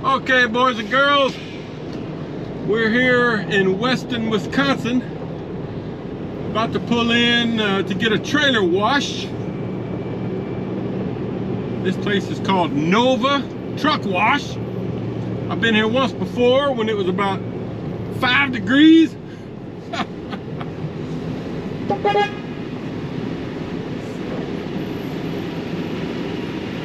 Okay, boys and girls, we're here in Weston, Wisconsin, about to pull in to get a trailer wash. This place is called Nova Truck Wash. I've been here once before when it was about 5 degrees.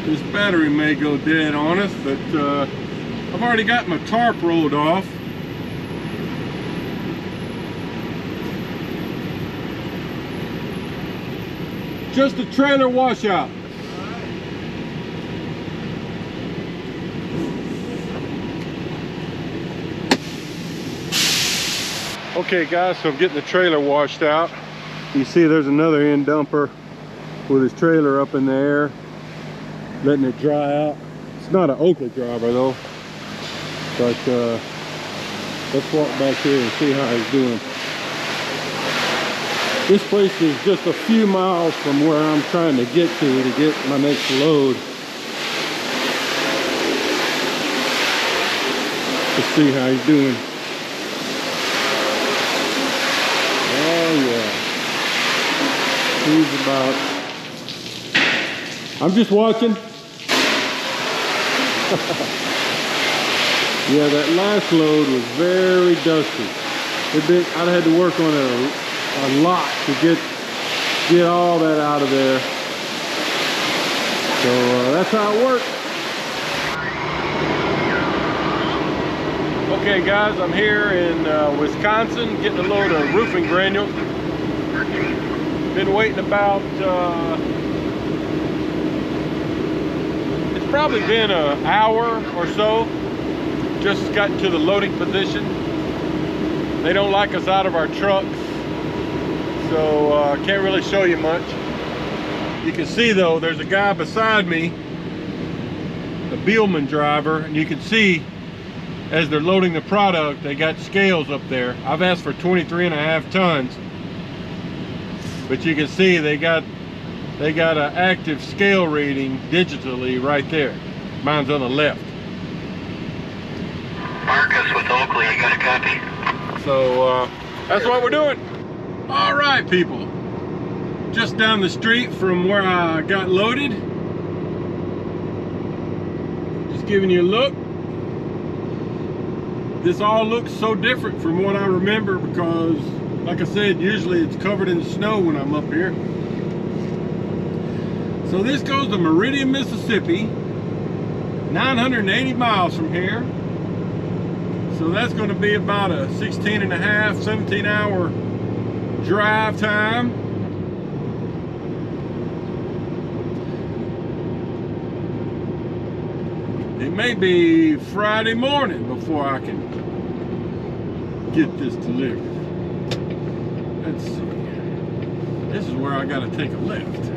This battery may go dead on us, but I've already got my tarp rolled off. Just a trailer washout. Okay guys, so I'm getting the trailer washed out. You see there's another end dumper with his trailer up in the air, letting it dry out. It's not an Oakley driver though, but let's walk back here and see how he's doing. This place is just a few miles from where I'm trying to get my next load. Let's see how he's doing. Oh yeah, he's about, I'm just watching. Yeah, that last load was very dusty. I'd had to work on it a lot to get all that out of there. So that's how it works. Okay guys, I'm here in Wisconsin getting a load of roofing granules. Been waiting about, it's probably been an hour or so. Just got to the loading position. They don't like us out of our trucks, so can't really show you much. You can see though, there's a guy beside me, a Beelman driver, and you can see as they're loading the product, they got scales up there. I've asked for 23.5 tons, but you can see they got an active scale reading digitally right there. Mine's on the left. Marcus with Oakley, you got a copy? So that's what we're doing. All right, people. Just down the street from where I got loaded. Just giving you a look. This all looks so different from what I remember because, like I said, usually it's covered in snow when I'm up here. So this goes to Meridian, Mississippi, 980 miles from here. So that's going to be about a 16.5, 17 hour drive time. It may be Friday morning before I can get this delivered. Let's see. This is where I got to take a left.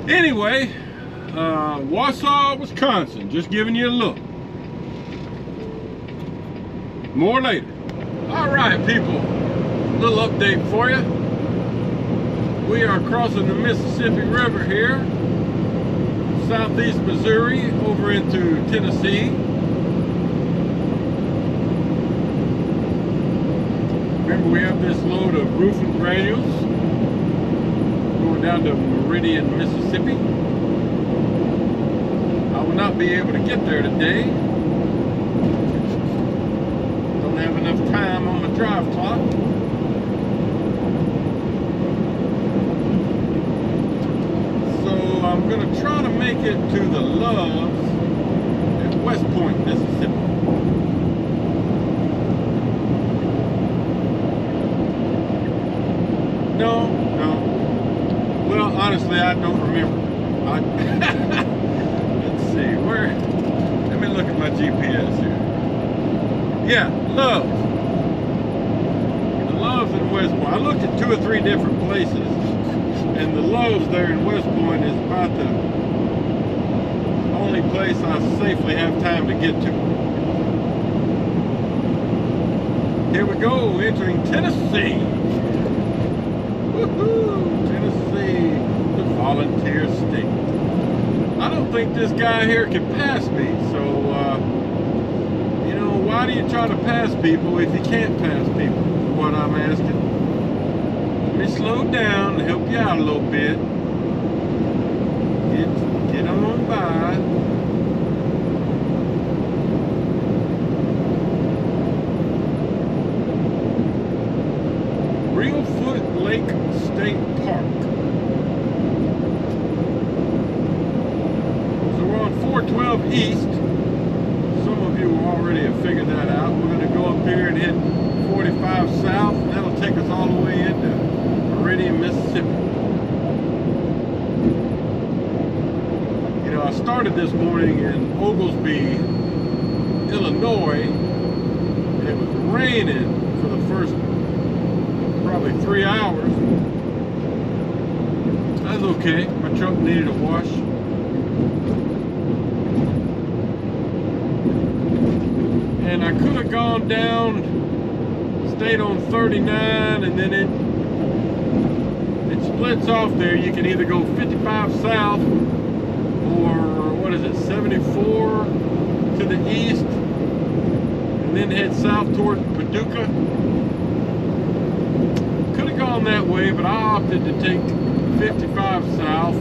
Anyway, Wausau, Wisconsin, just giving you a look. More later. All right, people, a little update for you. We are crossing the Mississippi River here, southeast Missouri, over into Tennessee. Remember, we have this load of roofing granules going down to Meridian, Mississippi. I will not be able to get there today. Don't have enough time on the drive clock. So I'm going to try to make it to the Loves at West Point, Mississippi. No. Well, honestly, I don't remember. Let's see, let me look at my GPS here. Yeah, Loves. The Loves in West Point. I looked at 2 or 3 different places, and the Loves there in West Point is about the only place I safely have time to get to. Here we go, entering Tennessee. Woohoo! Tennessee. don't think this guy here can pass me. So, you know, why do you try to pass people if you can't pass people? Is what I'm asking. Let me slow down and help you out a little bit. Get on by. Reelfoot Lake State Park. So we're on 412 East. Some of you already have figured that out. We're going to go up here and hit 45 South, and that'll take us all the way into Meridian, Mississippi. You know, I started this morning in Oglesby, Illinois, and it was raining for the first probably 3 hours. That's okay. My truck needed a wash. And I could have gone down, stayed on 39, and then it splits off there. You can either go 55 south or what is it, 74 to the east, and then head south toward Paducah. Could have gone that way, but I opted to take 55 south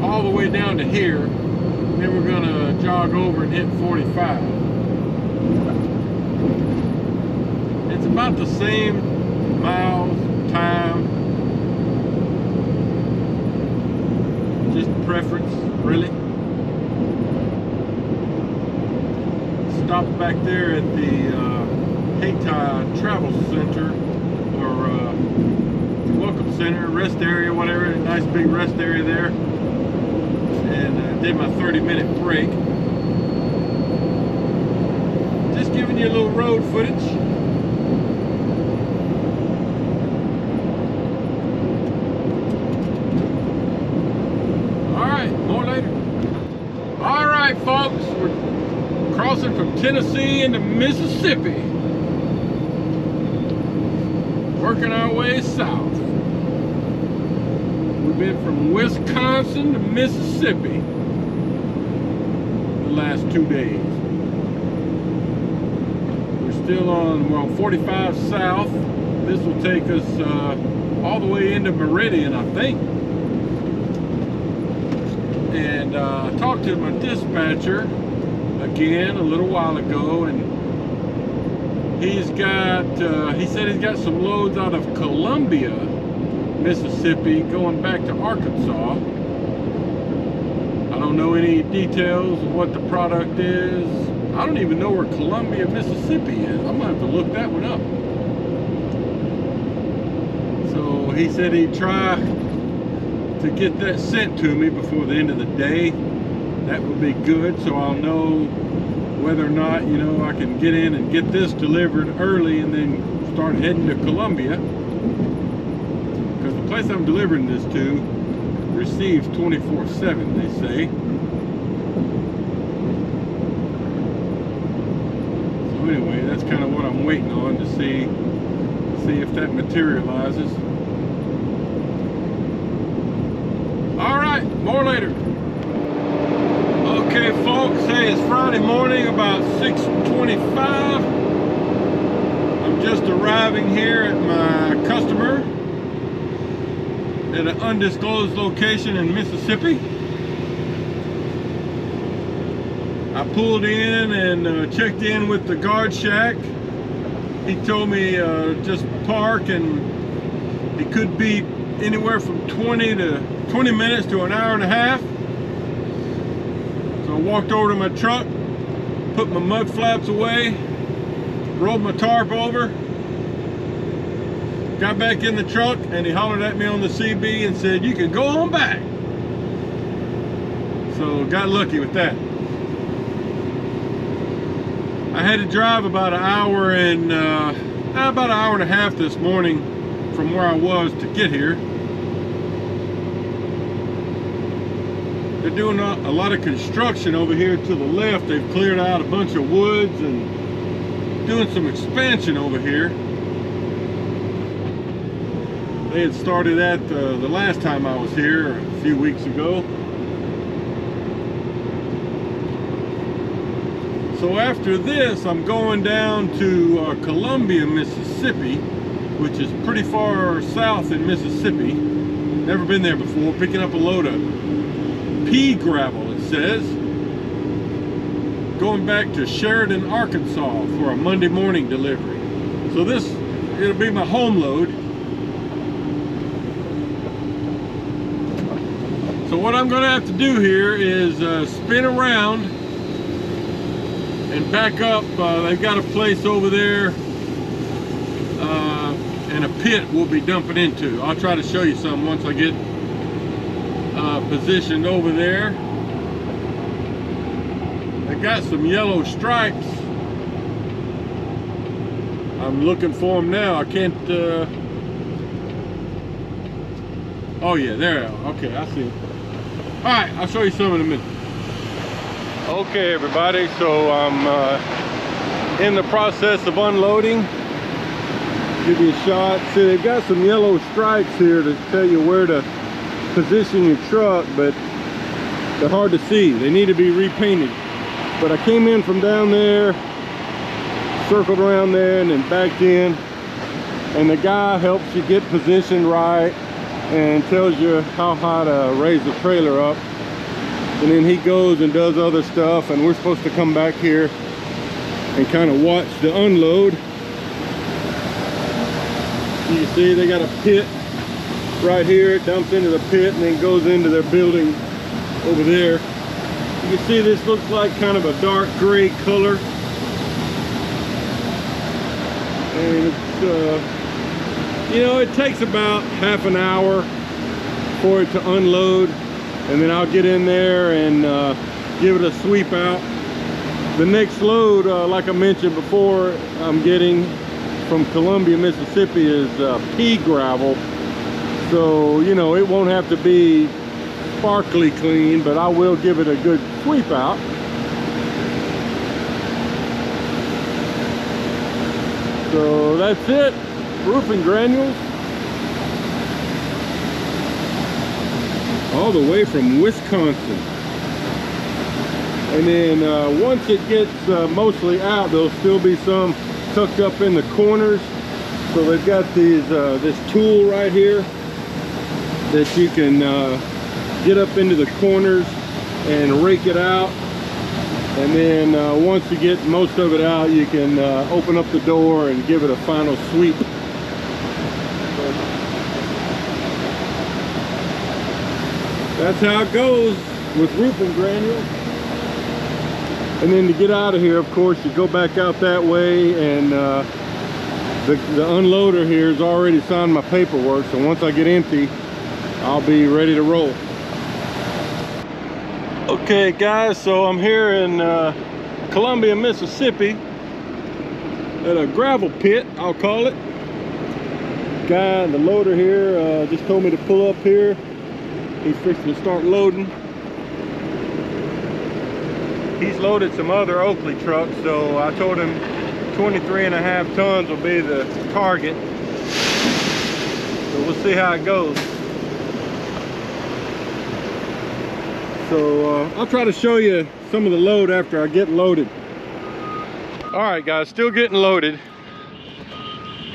all the way down to here. Then we're gonna jog over and hit 45. It's about the same miles, time, just preference, really. Stopped back there at the Hayti Travel Center, or Welcome Center, rest area, whatever, a nice big rest area there. And did my 30-minute break. Just giving you a little road footage. Alright, more later. Alright folks, we're crossing from Tennessee into Mississippi. Working our way south. We've been from Wisconsin to Mississippi the last 2 days. We're on 45 south. This will take us all the way into Meridian, I think. And I talked to my dispatcher again a little while ago, and he's got, he said he's got some loads out of Columbia, Mississippi, going back to Arkansas. I don't know any details of what the product is. I don't even know where Columbia, Mississippi is. I'm gonna have to look that one up. So he said he'd try to get that sent to me before the end of the day. That would be good, so I'll know whether or not, you know, I can get in and get this delivered early and then start heading to Columbia. Because the place I'm delivering this to receives 24/7, they say. So anyway, that's kind of what I'm waiting on to see if that materializes. All right, more later. Okay, folks, hey, it's Friday morning, about 6:25. I'm just arriving here at my customer at an undisclosed location in Mississippi. I pulled in and checked in with the guard shack. He told me just park, and it could be anywhere from 20 minutes to an hour and a half. So I walked over to my truck, put my mud flaps away, rolled my tarp over, got back in the truck, and he hollered at me on the CB and said, "You can go on back." So got lucky with that. I had to drive about an hour and a half this morning from where I was to get here. They're doing a lot of construction over here to the left. They've cleared out a bunch of woods and doing some expansion over here. They had started that the last time I was here a few weeks ago. So after this, I'm going down to Columbia, Mississippi, which is pretty far south in Mississippi. Never been there before. Picking up a load of pea gravel, it says. Going back to Sheridan, Arkansas for a Monday morning delivery. So it'll be my home load. So what I'm going to have to do here is spin around and back up. They've got a place over there and a pit we'll be dumping into. I'll try to show you some once I get positioned over there. They got some yellow stripes. I'm looking for them now. I can't oh yeah, there. Okay, I see them. All right, I'll show you some in a minute. Okay, everybody, so I'm in the process of unloading. Give you a shot. See, they've got some yellow stripes here to tell you where to position your truck, but they're hard to see. They need to be repainted. But I came in from down there, circled around there, and then backed in. And the guy helps you get positioned right and tells you how high to raise the trailer up. And then he goes and does other stuff, and we're supposed to come back here and kind of watch the unload. You can see they got a pit right here. It dumps into the pit and then goes into their building over there. You can see this looks like kind of a dark gray color. And it's, you know, it takes about half an hour for it to unload. And then I'll get in there and give it a sweep out. The next load, like I mentioned before, I'm getting from Columbia, Mississippi is pea gravel. So, you know, it won't have to be sparkly clean, but I will give it a good sweep out. So that's it, roofing granules. All the way from Wisconsin. And then once it gets mostly out, there'll still be some tucked up in the corners. So they've got these this tool right here that you can get up into the corners and rake it out. And then once you get most of it out, you can open up the door and give it a final sweep. That's how it goes with roofing granules. And then to get out of here, of course, you go back out that way, and the unloader here has already signed my paperwork. So once I get empty, I'll be ready to roll. Okay, guys, so I'm here in Columbia, Mississippi at a gravel pit, I'll call it. Guy, the loader here, just told me to pull up here. He's fixing to start loading. He's loaded some other Oakley trucks, so I told him 23.5 tons will be the target. So we'll see how it goes. So I'll try to show you some of the load after I get loaded. All right, guys, still getting loaded.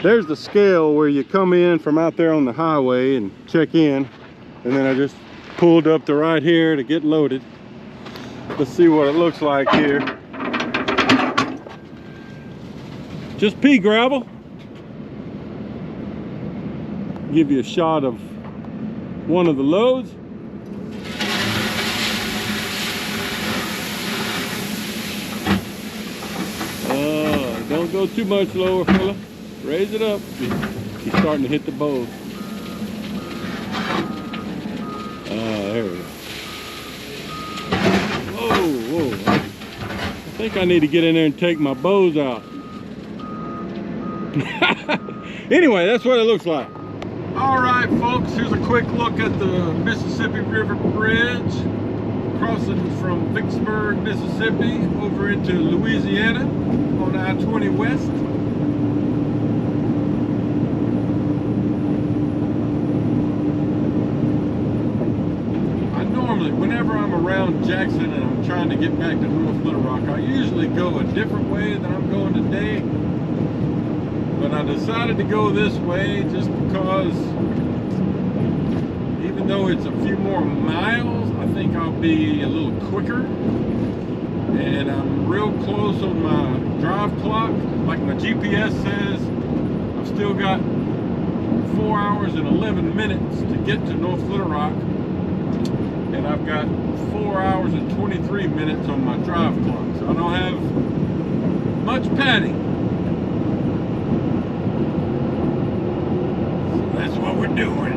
There's the scale where you come in from out there on the highway and check in. And then I just pulled up to right here to get loaded. Let's see what it looks like here. Just pea gravel. Give you a shot of one of the loads. Don't go too much lower, fella. Raise it up. He's starting to hit the bows. There we go. Whoa. I think I need to get in there and take my bows out. Anyway, that's what it looks like. All right, folks, here's a quick look at the Mississippi River Bridge, crossing from Vicksburg, Mississippi, over into Louisiana on I-20 West. When whenever I'm around Jackson and I'm trying to get back to North Little Rock, I usually go a different way than I'm going today. But I decided to go this way just because, even though it's a few more miles, I think I'll be a little quicker. And I'm real close on my drive clock. Like my GPS says, I've still got 4 hours and 11 minutes to get to North Little Rock. And I've got 4 hours and 23 minutes on my drive clock. So I don't have much padding. So that's what we're doing.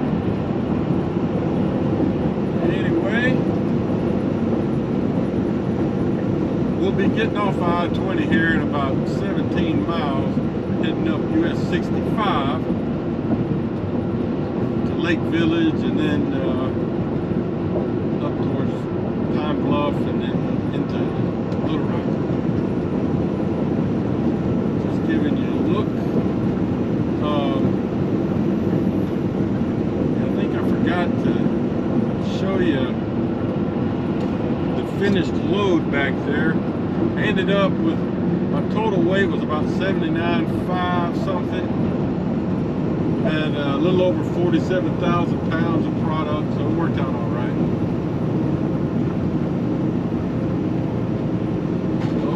Anyway, we'll be getting off I-20 here in about 17 miles, heading up US 65 to Lake Village, and then up towards Pine Bluff, and then into Little Rock. Just giving you a look. I think I forgot to show you the finished load back there. I ended up with, my total weight was about 79.5 something. Had a little over 47,000 pounds of product, so it worked out all right.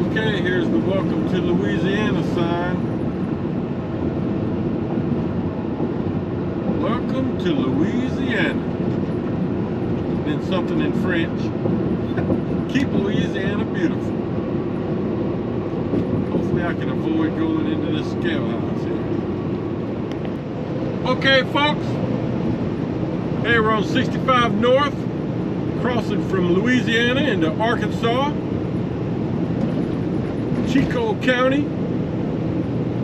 Okay, here's the Welcome to Louisiana sign. Welcome to Louisiana. And then something in French. Keep Louisiana beautiful. Hopefully I can avoid going into this scale house here. Okay, folks. Hey, we're on 65 North, crossing from Louisiana into Arkansas. Chico County,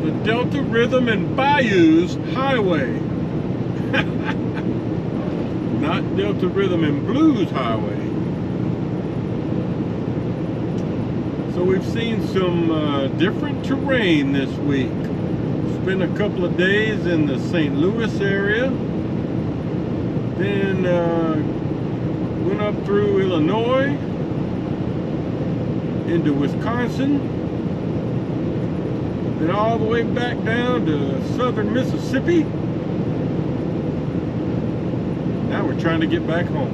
the Delta Rhythm and Bayous Highway. Not Delta Rhythm and Blues Highway. So we've seen some different terrain this week. Spent a couple of days in the St. Louis area. Then went up through Illinois into Wisconsin. Then all the way back down to southern Mississippi. Now we're trying to get back home.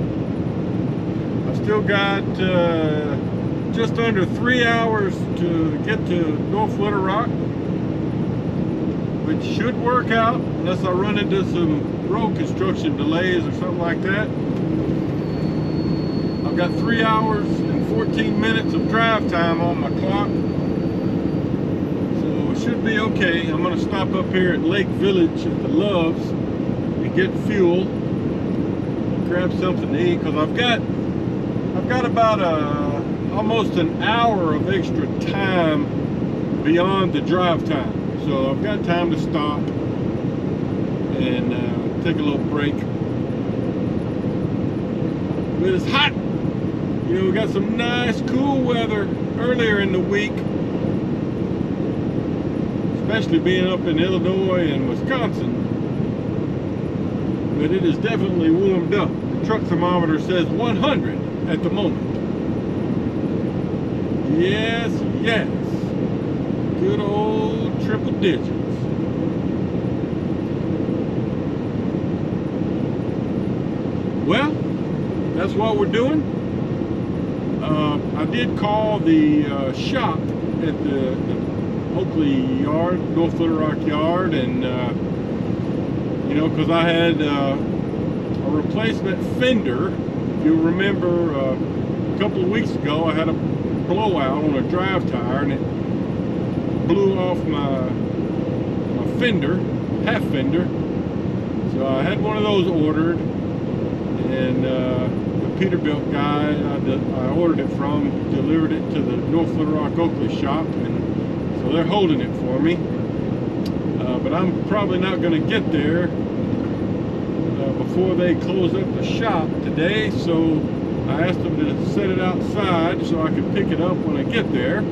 I've still got just under 3 hours to get to North Little Rock, which should work out unless I run into some road construction delays or something like that. I've got 3 hours and 14 minutes of drive time on my clock. Should be okay. I'm going to stop up here at Lake Village at the Loves and get fuel, grab something to eat, because I've got about almost an hour of extra time beyond the drive time. So I've got time to stop and take a little break. But it's hot. You know, we got some nice cool weather earlier in the week. Especially being up in Illinois and Wisconsin. But it is definitely warmed up. The truck thermometer says 100 at the moment. Yes, yes. Good old triple digits. Well, that's what we're doing. I did call the shop at the Oakley yard, North Little Rock yard, and you know, because I had a replacement fender. If you remember, a couple of weeks ago I had a blowout on a drive tire and it blew off my fender, half fender. So I had one of those ordered, and the Peterbilt guy I ordered it from delivered it to the North Little Rock Oakley shop, and so they're holding it for me. But I'm probably not going to get there before they close up the shop today, so I asked them to set it outside so I can pick it up when I get there.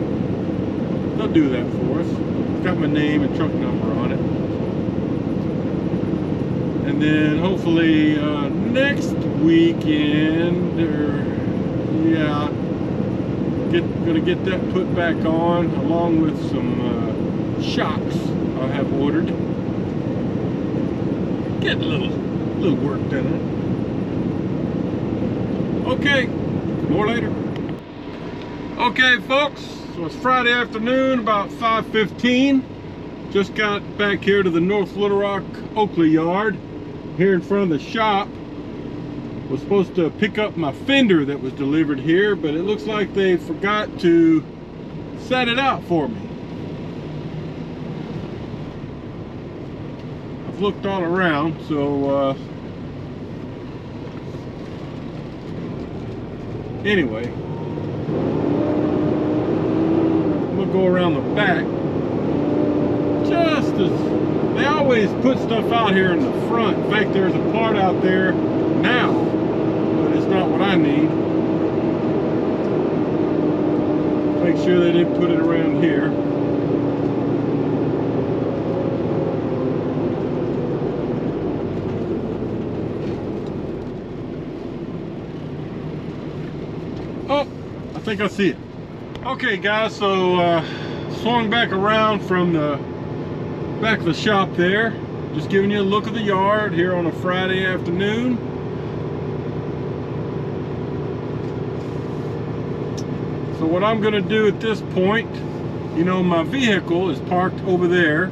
They'll do that for us. It's got my name and truck number on it. And then hopefully next weekend, or yeah, gonna get that put back on along with some shocks I have ordered. Get a little work done. Okay, more later. Okay, folks, so it's Friday afternoon, about 5:15. Just got back here to the North Little Rock Oakley yard, here in front of the shop. Was supposed to pick up my fender that was delivered here, but it looks like they forgot to set it out for me. I've looked all around, so anyway, I'm gonna go around the back. Just as they always put stuff out here in the front. In fact, there's a part out there now, but it's not what I need. Make sure they didn't put it around here. Oh, I think I see it. Okay, guys, so swung back around from the back of the shop there. Just giving you a look of the yard here on a Friday afternoon. So what I'm going to do at this point, you know, my vehicle is parked over there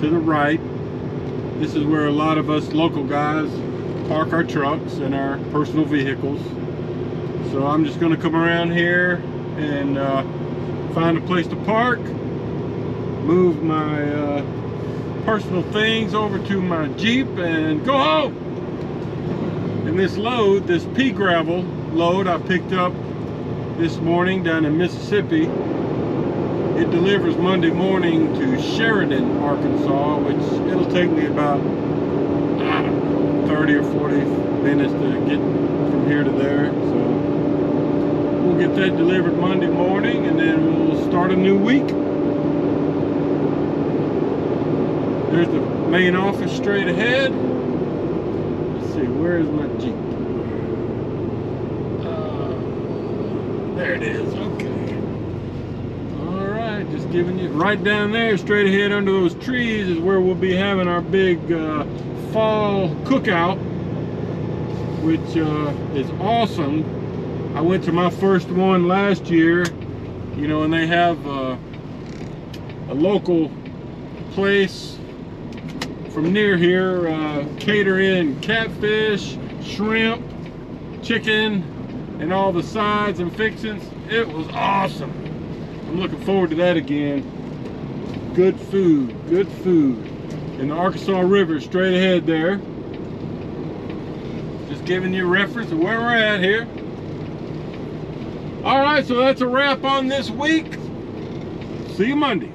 to the right. This is where a lot of us local guys park our trucks and our personal vehicles. So I'm just going to come around here and find a place to park, move my personal things over to my Jeep and go home. And this load, this pea gravel load I picked up this morning down in Mississippi, it delivers Monday morning to Sheridan, Arkansas, which it'll take me about, I don't know, 30 or 40 minutes to get from here to there. So we'll get that delivered Monday morning and then we'll start a new week. There's the main office straight ahead. Let's see, where is my Jeep? There it is, okay. All right, just giving you, right down there, straight ahead under those trees is where we'll be having our big fall cookout, which is awesome. I went to my first one last year, you know, and they have a local place from near here, cater in catfish, shrimp, chicken, and all the sides and fixings. It was awesome. I'm looking forward to that again. Good food, good food. And the Arkansas River straight ahead there. Just giving you a reference of where we're at here. All right, so that's a wrap on this week. See you Monday.